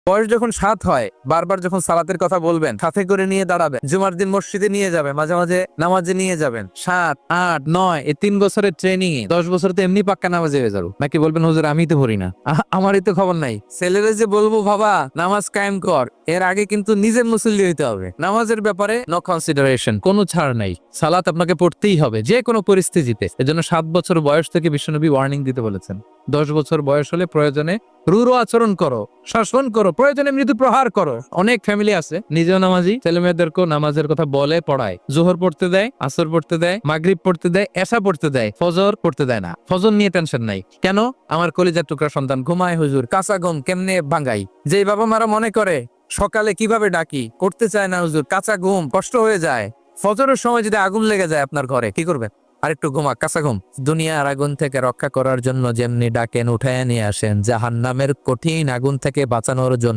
বয়স যখন 7 হয়, বারবার যখন সালাতের কথা বলবেন, সাথে করে নিয়ে দাঁড়াবেন, জুমার দিন মসজিদে নিয়ে যাবেন, মাঝে মাঝে নামাজে নিয়ে যাবেন। 7, 8, 9 এই 3 বছরের ট্রেনিং এ 10 বছর তো এমনি পাক্কা নামাজে হয়ে যাবো। নাকি বলবেন হুজুর আমি তো পড়ি না, আমারই তো খবর নাই। ছেলেরা যে বলবো বাবা নামাজ কায়েম কর, এর আগে কিন্তু নিজের মুসল্লি হইতে হবে। নামাজের ব্যাপারে নো কনসিডারেশন, কোনো ছাড় নাই। সালাত আপনাকে পড়তেই হবে যে কোনো পরিস্থিতিতে। এজন্য 7 বছর বয়স থেকে বিশ্বনবী ওয়ার্নিং দিতে বলেছেন। 10 বছর বয়স হলে প্রয়োজনে রূঢ় আচরণ করো, শাসন করো, প্রয়োজনে মৃদু প্রহার করো। অনেক ফ্যামিলি আছে নিজেও নামাজি, ছেলে মেয়েদেরকেও নামাজের কথা বলে পড়ায়। জোহর পড়তে দেয়, আসর পড়তে দেয়, মাগরিব পড়তে দেয়, এশা পড়তে দেয়, ফজর পড়তে দেয় না। ফজর নিয়ে টেনশন নাই। কেন? আমার কলিজার টুকরা সন্তান ঘুমায় হুজুর, কাঁচা ঘুম কেমনে ভাঙাই। যেই বাবা মারা মনে করে সকালে কিভাবে ডাকি, করতে চায় না হুজুর, কাঁচা ঘুম কষ্ট হয়ে যায়। ফজরের সময় যদি আগুন লেগে যায় আপনার ঘরে, কি করবেন? আরেকটু ঘুমা, কাঁচা ঘুম। দুনিয়ার আগুন থেকে রক্ষা করার জন্য যেমনি ডাকেন, উঠায় নিয়ে আসেন, জাহান্নামের কঠিন আগুন থেকে বাঁচানোর জন্য